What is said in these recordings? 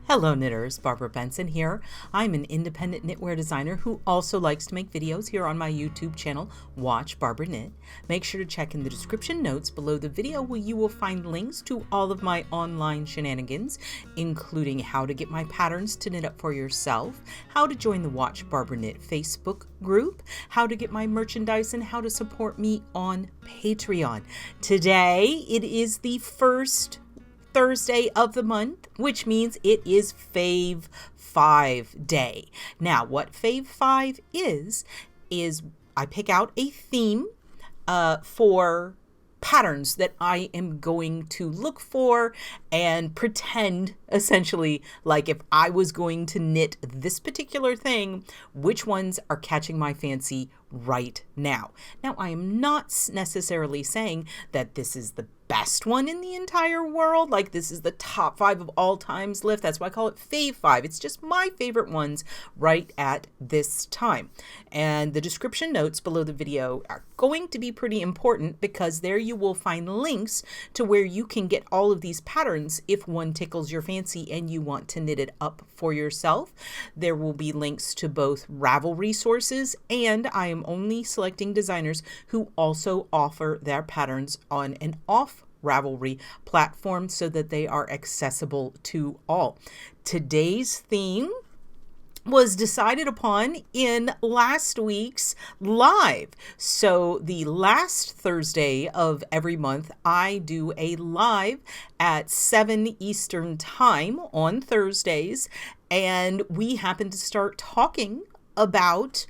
Hello knitters, Barbara Benson here. I'm an independent knitwear designer who also likes to make videos here on my YouTube channel, Watch Barbara Knit. Make sure to check in the description notes below the video where you will find links to all of my online shenanigans, including how to get my patterns to knit up for yourself, how to join the Watch Barbara Knit Facebook group, how to get my merchandise, and how to support me on Patreon. Today, it is the first Thursday of the month, which means it is Fave 5 day. Now, what Fave 5 is I pick out a theme for patterns that I am going to look for and pretend essentially like if I was going to knit this particular thing, which ones are catching my fancy right now. Now, I am not necessarily saying that this is the best one in the entire world, like this is the top 5 of all times list. That's why I call it Fave 5. It's just my favorite ones right at this time. And the description notes below the video are going to be pretty important because there you will find links to where you can get all of these patterns if one tickles your fancy and you want to knit it up for yourself. There will be links to both Ravel resources, and I am only selecting designers who also offer their patterns on an off Ravelry platform so that they are accessible to all. Today's theme was decided upon in last week's live. So the last Thursday of every month, I do a live at 7 Eastern time on Thursdays, and we happen to start talking about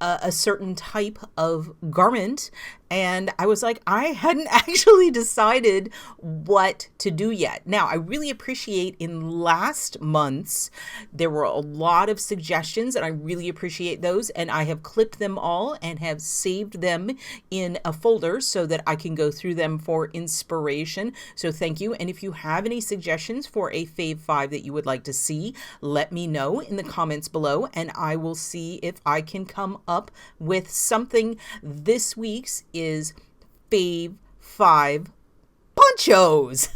a certain type of garment, and I was like, I hadn't actually decided what to do yet. Now, I really appreciate in last month's, there were a lot of suggestions, and I really appreciate those, and I have clipped them all and have saved them in a folder so that I can go through them for inspiration. So thank you, and if you have any suggestions for a Fave 5 that you would like to see, let me know in the comments below, and I will see if I can come up with something. This week's is Fave 5 ponchos.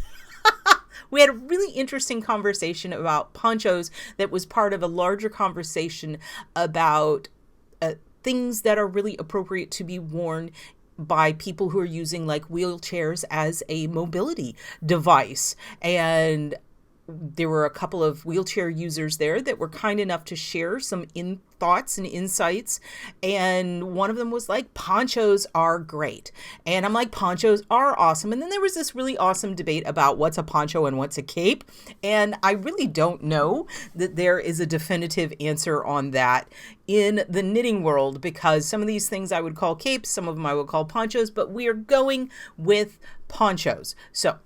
We had a really interesting conversation about ponchos that was part of a larger conversation about things that are really appropriate to be worn by people who are using like wheelchairs as a mobility device. And there were a couple of wheelchair users there that were kind enough to share some thoughts and insights. And one of them was like, ponchos are great. And I'm like, ponchos are awesome. And then there was this really awesome debate about what's a poncho and what's a cape. And I really don't know that there is a definitive answer on that in the knitting world, because some of these things I would call capes, some of them I would call ponchos, but we are going with ponchos. So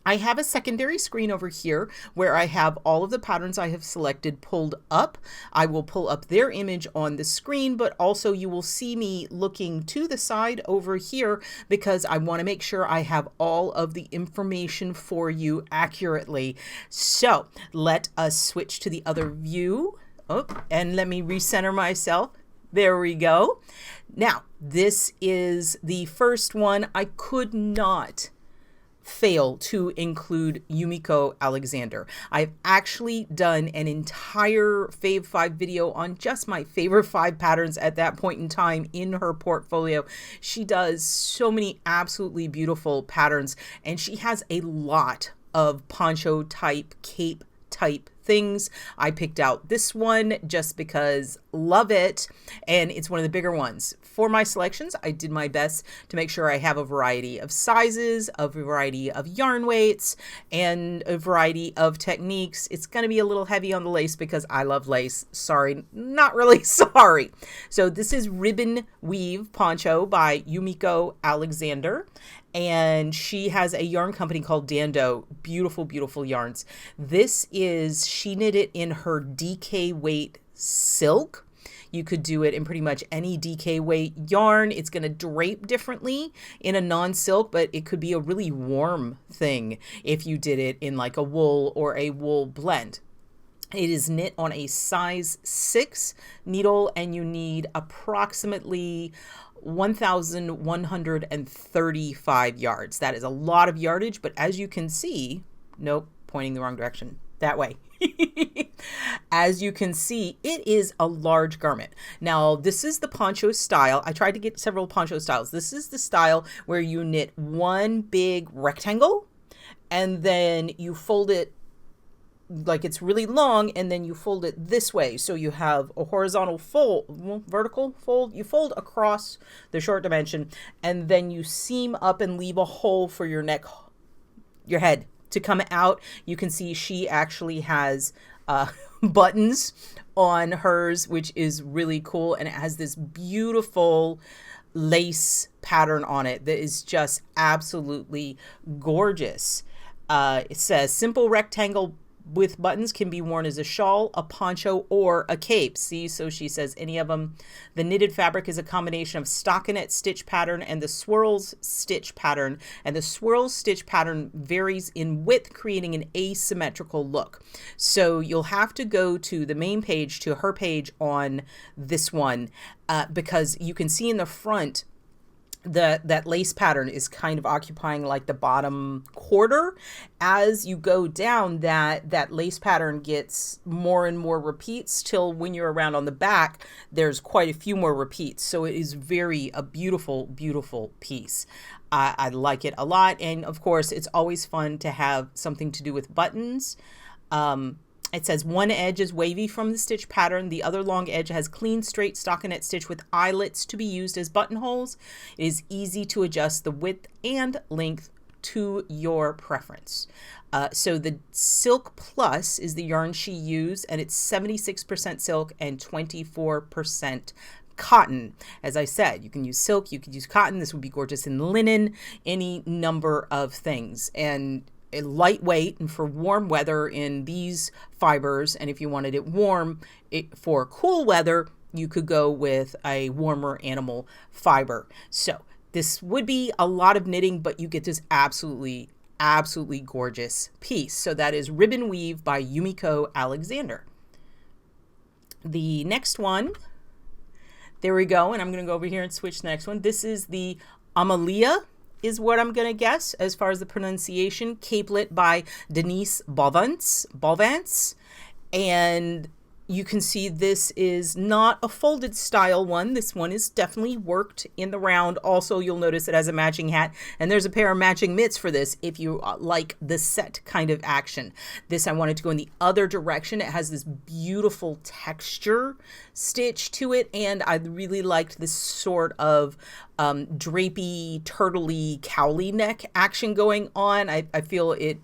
I have a secondary screen over here where I have all of the patterns I have selected pulled up. I will pull up their image on the screen, but also you will see me looking to the side over here because I want to make sure I have all of the information for you accurately. So let us switch to the other view. Oh, and let me recenter myself. There we go. Now, this is the first one. I could not fail to include Yumiko Alexander. I've actually done an entire Fave 5 video on just my favorite 5 patterns at that point in time in her portfolio. She does so many absolutely beautiful patterns, and she has a lot of poncho type, cape type things. I picked out this one just because love it, and it's one of the bigger ones. For my selections, I did my best to make sure I have a variety of sizes, a variety of yarn weights, and a variety of techniques. It's going to be a little heavy on the lace because I love lace. Sorry, not really sorry. So this is Ribbon Weave Poncho by Yumiko Alexander, and she has a yarn company called Dando. Beautiful, beautiful yarns. This is, she knit it in her DK weight silk. You could do it in pretty much any DK weight yarn. It's going to drape differently in a non-silk, but it could be a really warm thing if you did it in like a wool or a wool blend. It is knit on a size 6 needle, and you need approximately 1,135 yards. That is a lot of yardage, but as you can see, nope, pointing the wrong direction. That way. As you can see, it is a large garment. Now, this is the poncho style. I tried to get several poncho styles. This is the style where you knit one big rectangle and then you fold it like it's really long, and then you fold it this way. So you have a horizontal fold, vertical fold. You fold across the short dimension, and then you seam up and leave a hole for your neck, your head to come out. You can see she actually has buttons on hers, which is really cool. And it has this beautiful lace pattern on it that is just absolutely gorgeous. It says simple rectangle with buttons can be worn as a shawl, a poncho, or a cape. See, so she says any of them. The knitted fabric is a combination of stockinette stitch pattern and the swirls stitch pattern. And the swirls stitch pattern varies in width, creating an asymmetrical look. So you'll have to go to the main page, to her page on this one, because you can see in the front that lace pattern is kind of occupying like the bottom quarter. As you go down, that lace pattern gets more and more repeats till when you're around on the back, there's quite a few more repeats. So it is a beautiful, beautiful piece. I like it a lot. And of course, it's always fun to have something to do with buttons. It says one edge is wavy from the stitch pattern. The other long edge has clean, straight stockinette stitch with eyelets to be used as buttonholes. It is easy to adjust the width and length to your preference. So the Silk Plus is the yarn she used, and it's 76% silk and 24% cotton. As I said, you can use silk, you could use cotton. This would be gorgeous in linen, any number of things. And lightweight and for warm weather in these fibers. And if you wanted it warm for cool weather, you could go with a warmer animal fiber. So this would be a lot of knitting, but you get this absolutely, absolutely gorgeous piece. So that is Ribbon Weave by Yumiko Alexander. The next one, there we go. And I'm going to go over here and switch to the next one. This is the Amaliya, is what I'm going to guess as far as the pronunciation. Capelet by Denise Balvanz. And you can see this is not a folded style one. This one is definitely worked in the round. Also, you'll notice it has a matching hat, and there's a pair of matching mitts for this if you like the set kind of action. This, I wanted to go in the other direction. It has this beautiful texture stitch to it, and I really liked this sort of drapey, turtley, cowly neck action going on. I feel it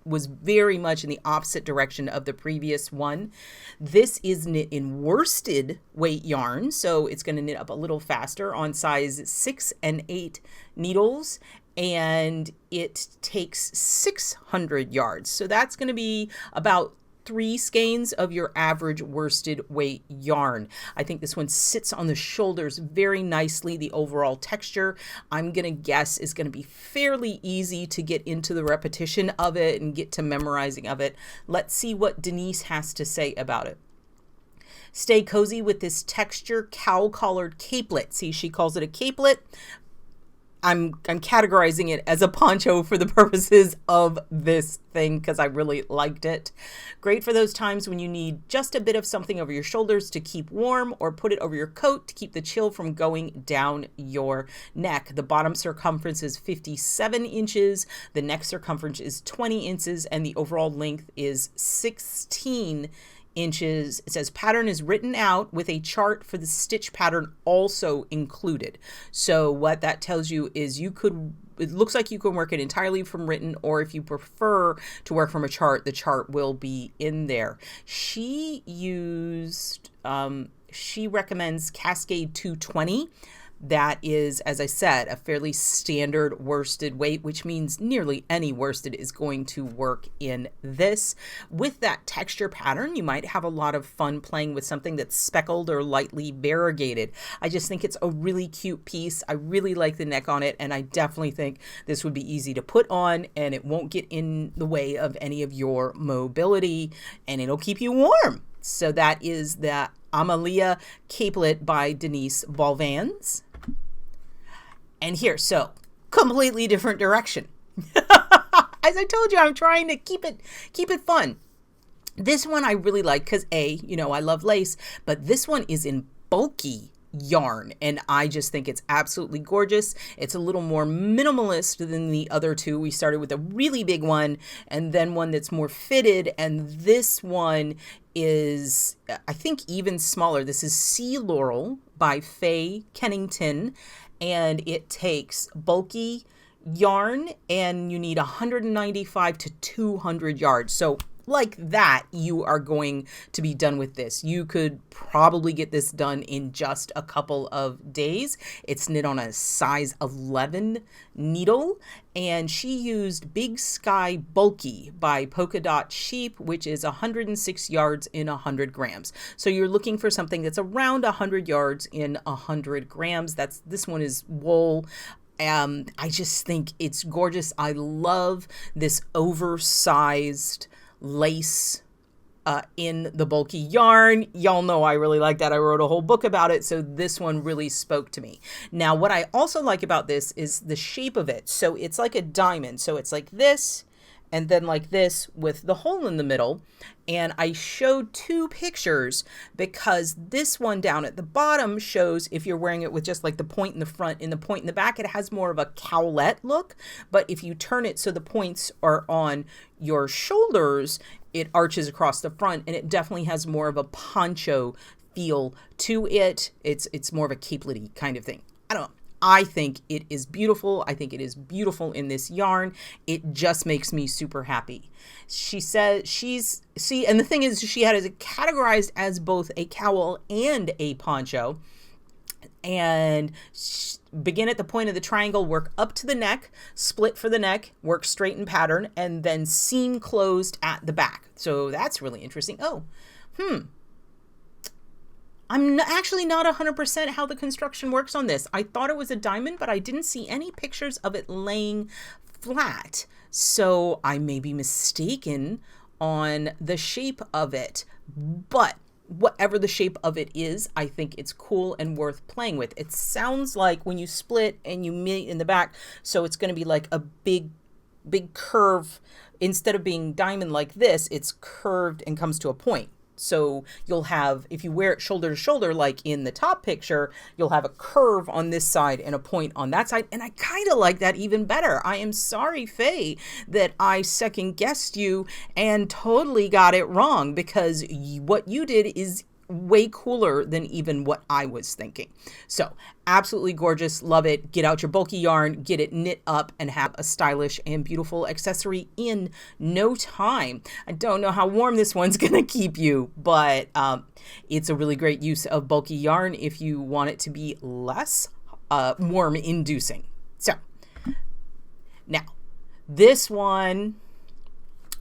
was very much in the opposite direction of the previous one. This is knit in worsted weight yarn, so it's going to knit up a little faster on size 6 and 8 needles, and it takes 600 yards. So that's going to be about 3 skeins of your average worsted weight yarn. I think this one sits on the shoulders very nicely. The overall texture, I'm going to guess, is going to be fairly easy to get into the repetition of it and get to memorizing of it. Let's see what Denise has to say about it. Stay cozy with this texture cowl-collared capelet. See, she calls it a capelet. I'm categorizing it as a poncho for the purposes of this thing because I really liked it. Great for those times when you need just a bit of something over your shoulders to keep warm, or put it over your coat to keep the chill from going down your neck. The bottom circumference is 57 inches, the neck circumference is 20 inches, and the overall length is 16 inches. It says pattern is written out with a chart for the stitch pattern also included. So what that tells you is it looks like you can work it entirely from written, or if you prefer to work from a chart, the chart will be in there. She recommends Cascade 220. That is, as I said, a fairly standard worsted weight, which means nearly any worsted is going to work in this. With that texture pattern, you might have a lot of fun playing with something that's speckled or lightly variegated. I just think it's a really cute piece. I really like the neck on it, and I definitely think this would be easy to put on, and it won't get in the way of any of your mobility, and it'll keep you warm. So that is the Amaliya Capelet by Denise Balvanz. And here, so completely different direction. As I told you, I'm trying to keep it fun. This one I really like because you know, I love lace, but this one is in bulky yarn and I just think it's absolutely gorgeous. It's a little more minimalist than the other two. We started with a really big one and then one that's more fitted, and this one is I think even smaller. This is Sea Laurel by Faye, Kennington, and it takes bulky yarn and you need 195 to 200 yards. So like that, you are going to be done with this. You could probably get this done in just a couple of days. It's knit on a size 11 needle, and she used Big Sky Bulky by Polka Dot Sheep, which is 106 yards in 100 grams. So you're looking for something that's around 100 yards in 100 grams. This one is wool. I just think it's gorgeous. I love this oversized lace in the bulky yarn. Y'all know I really like that. I wrote a whole book about it, so this one really spoke to me. Now, what I also like about this is the shape of it. So it's like a diamond. So it's like this, and then like this with the hole in the middle. And I showed two pictures because this one down at the bottom shows if you're wearing it with just like the point in the front and the point in the back, it has more of a cowlet look. But if you turn it so the points are on your shoulders, it arches across the front, and it definitely has more of a poncho feel to it. It's more of a capelet-y kind of thing. I don't know. I think it is beautiful. I think it is beautiful in this yarn. It just makes me super happy. She says and the thing is, she had it categorized as both a cowl and a poncho. And begin at the point of the triangle, work up to the neck, split for the neck, work straight in pattern, and then seam closed at the back. So that's really interesting. I'm actually not 100% how the construction works on this. I thought it was a diamond, but I didn't see any pictures of it laying flat. So I may be mistaken on the shape of it. But whatever the shape of it is, I think it's cool and worth playing with. It sounds like when you split and you meet in the back, so it's going to be like a big curve. Instead of being diamond like this, it's curved and comes to a point. So you'll have, if you wear it shoulder to shoulder, like in the top picture, you'll have a curve on this side and a point on that side. And I kind of like that even better. I am sorry, Faye, that I second guessed you and totally got it wrong, because what you did is way cooler than even what I was thinking. So absolutely gorgeous. Love it. Get out your bulky yarn, get it knit up, and have a stylish and beautiful accessory in no time. I don't know how warm this one's going to keep you, but it's a really great use of bulky yarn if you want it to be less warm inducing. So now this one,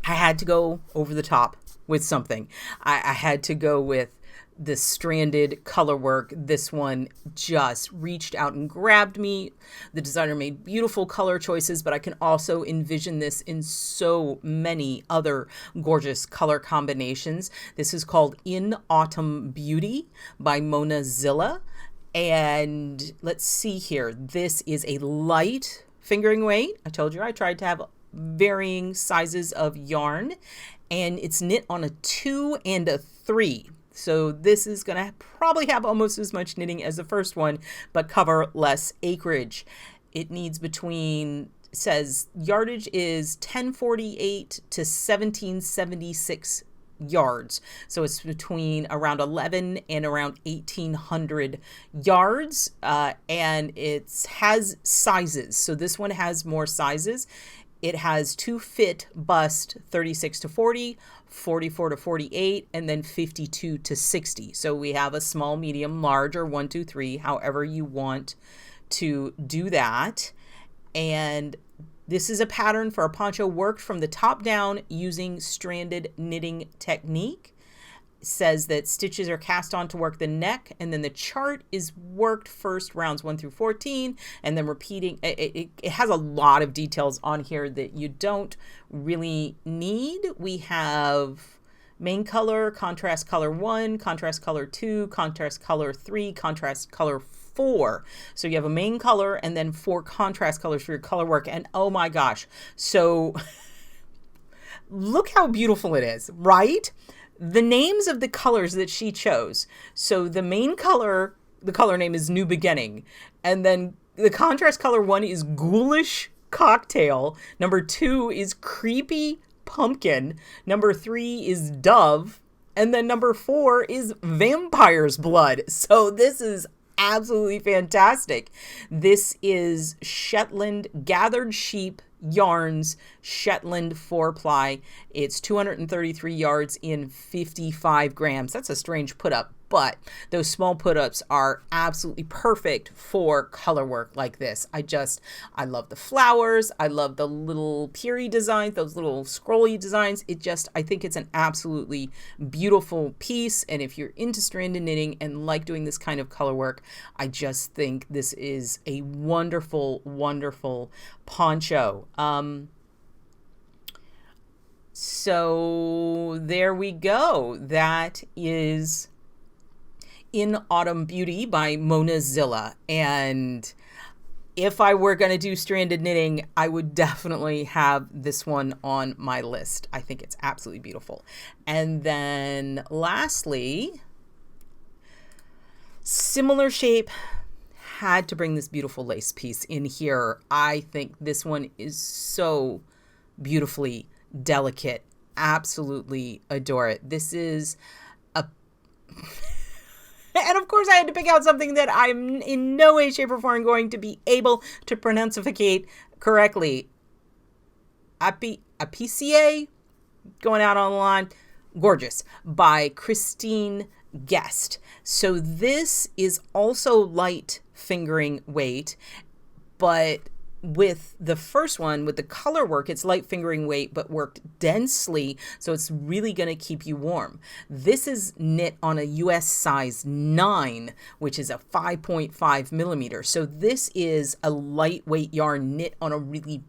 I had to go over the top with something. I had to go with the stranded color work. This one just reached out and grabbed me. The designer made beautiful color choices, but I can also envision this in so many other gorgeous color combinations. This is called In Autumn Beauty by Mona Zillah. And let's see here. This is a light fingering weight. I told you I tried to have varying sizes of yarn, and it's knit on a 2 and a 3. So this is going to probably have almost as much knitting as the first one, but cover less acreage. It needs says yardage is 1048 to 1776 yards. So it's between around 11 and around 1800 yards. And it has sizes. So this one has more sizes. It has 2 fit bust, 36 to 40, 44 to 48, and then 52 to 60. So we have a small, medium, large, or 1, 2, 3, however you want to do that. And this is a pattern for a poncho worked from the top down using stranded knitting technique. Says that stitches are cast on to work the neck, and then the chart is worked first rounds 1 through 14, and then repeating. It has a lot of details on here that you don't really need. We have main color, contrast color 1, contrast color 2, contrast color 3, contrast color 4. So you have a main color and then 4 contrast colors for your color work. And oh my gosh, so Look how beautiful it is, right? The names of the colors that she chose. So the main color, the color name is New Beginning. And then the contrast color 1 is Ghoulish Cocktail. Number 2 is Creepy Pumpkin. Number 3 is Dove. And then number 4 is Vampire's Blood. So this is absolutely fantastic. This is Shetland Gathered Sheep Yarns Shetland 4-ply. It's 233 yards in 55 grams. That's a strange put up, but those small put-ups are absolutely perfect for color work like this. I love the flowers. I love the little Peary designs, those little scrolly designs. I think it's an absolutely beautiful piece. And if you're into stranded knitting and like doing this kind of color work, I just think this is a wonderful, wonderful poncho. So there we go. That is In Autumn Beauty by Mona Zillah. And if I were going to do stranded knitting, I would definitely have this one on my list. I think it's absolutely beautiful. And then lastly, similar shape, had to bring this beautiful lace piece in here. I think this one is so beautifully delicate. Absolutely adore it. This is a and of course I had to pick out something that I'm in no way, shape, or form going to be able to pronunciate correctly. Apiaceae, going out on the line, gorgeous, by Christine Guest. So this is also light fingering weight, but with the first one, with the color work, it's light fingering weight, but worked densely. So it's really going to keep you warm. This is knit on a US size 9, which is a 5.5 millimeter. So this is a lightweight yarn knit on a really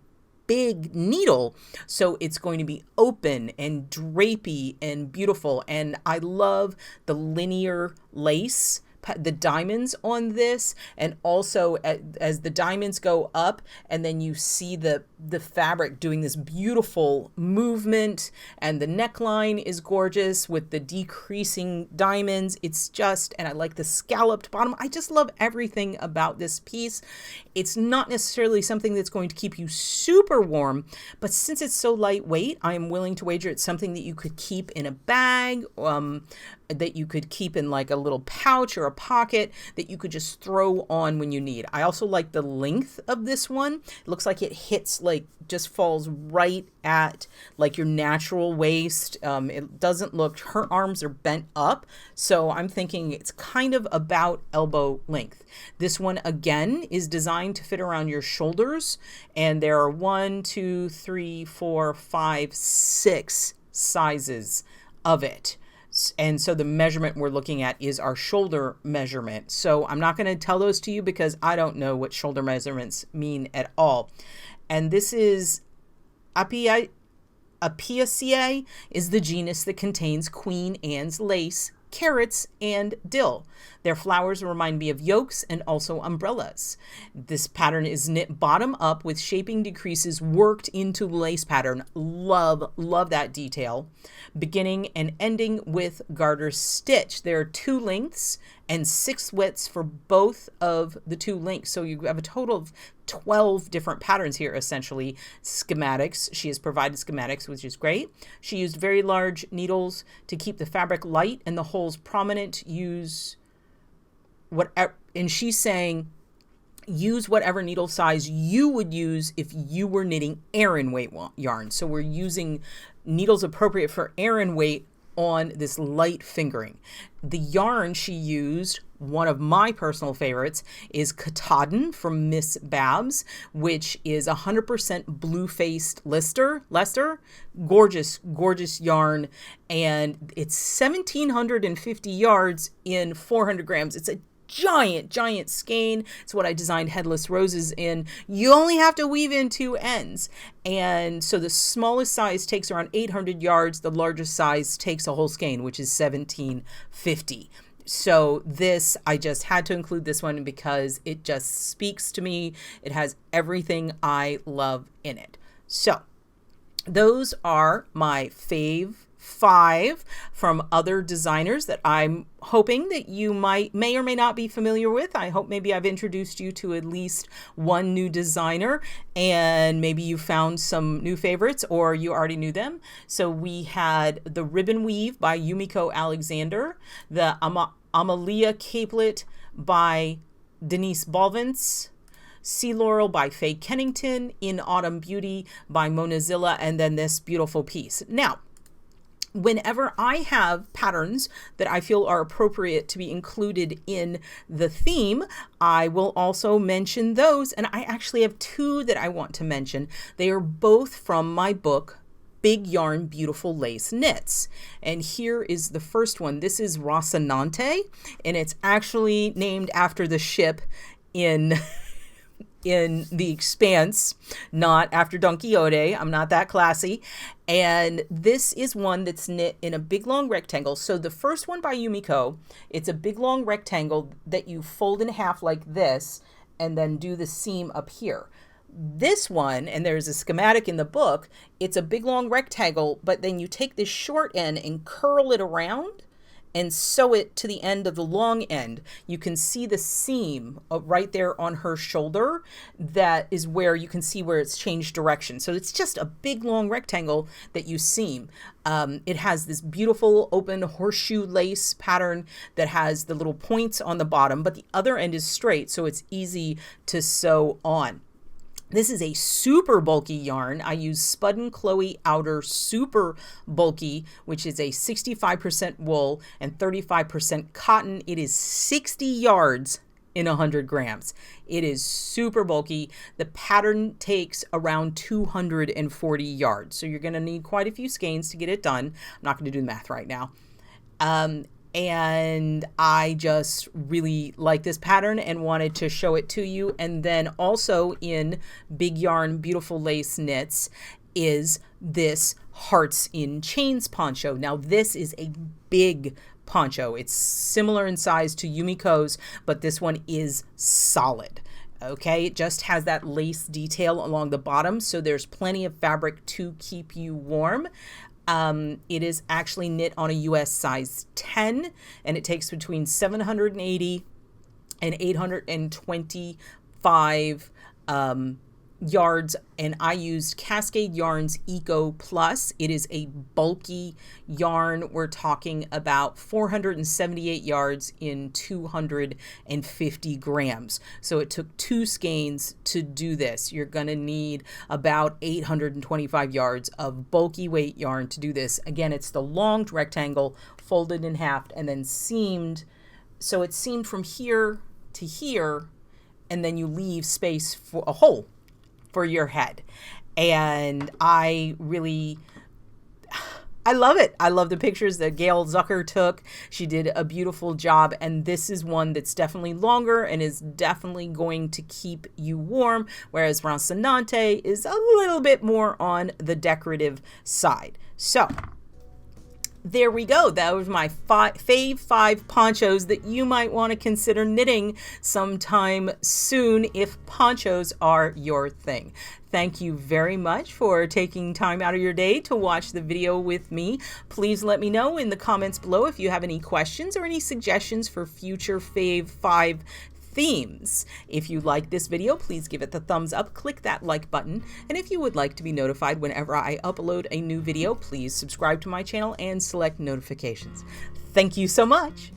big needle. So it's going to be open and drapey and beautiful. And I love the linear lace, the diamonds on this, and also as the diamonds go up and then you see the fabric doing this beautiful movement, and the neckline is gorgeous with the decreasing diamonds. It's just, and I like the scalloped bottom. I just love everything about this piece. It's not necessarily something that's going to keep you super warm, but since it's so lightweight, I am willing to wager it's something that you could keep in a bag, that you could keep in like a little pouch or a pocket that you could just throw on when you need. I also like the length of this one. It looks like it hits, like just falls right at like your natural waist. It doesn't look, her arms are bent up, so I'm thinking it's kind of about elbow length. This one again is designed to fit around your shoulders, and there are 1, 2, 3, 4, 5, 6 sizes of it. And so the measurement we're looking at is our shoulder measurement. So I'm not going to tell those to you because I don't know what shoulder measurements mean at all. And this is Apiaceae is the genus that contains Queen Anne's lace, carrots, and dill. Their flowers remind me of yolks and also umbrellas. This pattern is knit bottom up with shaping decreases worked into lace pattern. Love that detail. Beginning and ending with garter stitch. There are 2 lengths and 6 widths for both of the 2 lengths. So you have a total of 12 different patterns here, essentially. Schematics. She has provided schematics, which is great. She used very large needles to keep the fabric light and the holes prominent. Use whatever, and she's saying use whatever needle size you would use if you were knitting Aran weight yarn. So we're using needles appropriate for Aran weight on this light fingering. The yarn she used, one of my personal favorites, is Katahdin from Miss Babs, which is 100% blue-faced Leicester. Gorgeous, gorgeous yarn. And it's 1,750 yards in 400 grams. It's a giant skein. It's what I designed Headless Roses in. You only have to weave in 2 ends. And so the smallest size takes around 800 yards. The largest size takes a whole skein, which is 1,750. So this, I just had to include this one because it just speaks to me. It has everything I love in it. So those are my fave 5 from other designers that I'm hoping that you may or may not be familiar with. I hope maybe I've introduced you to at least one new designer, and maybe you found some new favorites or you already knew them. So we had the Ribbon Weave by Yumiko Alexander, the Amaliya Capelet by Denise Balvanz, Sea Laurel by Faye Kennington, In Autumn Beauty by Zillah, and then this beautiful piece. Now, whenever I have patterns that I feel are appropriate to be included in the theme, I will also mention those. And I actually have 2 that I want to mention. They are both from my book, Big Yarn Beautiful Lace Knits. And here is the first one. This is Rasanante, and it's actually named after the ship in The Expanse, not after Don Quixote. I'm not that classy. And this is one that's knit in a big long rectangle. So the first one by Yumiko, it's a big long rectangle that you fold in half like this and then do the seam up here. This one, and there's a schematic in the book, it's a big long rectangle, but then you take this short end and curl it around and sew it to the end of the long end. You can see the seam right there on her shoulder. That is where you can see where it's changed direction. So it's just a big long rectangle that you seam. It has this beautiful open horseshoe lace pattern that has the little points on the bottom, but the other end is straight, so it's easy to sew on. This is a super bulky yarn. I use Spud & Chloe Outer Super Bulky, which is a 65% wool and 35% cotton. It is 60 yards in 100 grams. It is super bulky. The pattern takes around 240 yards. So you're going to need quite a few skeins to get it done. I'm not going to do the math right now. And I just really like this pattern and wanted to show it to you. And then also in Big Yarn Beautiful Lace Knits is this Hearts in Chains poncho. Now this is a big poncho. It's similar in size to Yumiko's, but this one is solid. Okay, it just has that lace detail along the bottom, so there's plenty of fabric to keep you warm. It is actually knit on a US size 10, and it takes between 780 and 825 yards, and I used Cascade Yarns Eco Plus. It is a bulky yarn. We're talking about 478 yards in 250 grams. So it took 2 skeins to do this. You're going to need about 825 yards of bulky weight yarn to do this. Again, it's the long rectangle folded in half and then seamed. So it's seamed from here to here, and then you leave space for a hole for your head. And I love it. I love the pictures that Gail Zucker took. She did a beautiful job, and this is one that's definitely longer and is definitely going to keep you warm, whereas Rasanante is a little bit more on the decorative side. So there we go. That was my fave 5 ponchos that you might want to consider knitting sometime soon if ponchos are your thing. Thank you very much for taking time out of your day to watch the video with me. Please let me know in the comments below if you have any questions or any suggestions for future fave 5 themes. If you like this video, please give it the thumbs up, click that like button, and if you would like to be notified whenever I upload a new video, please subscribe to my channel and select notifications. Thank you so much.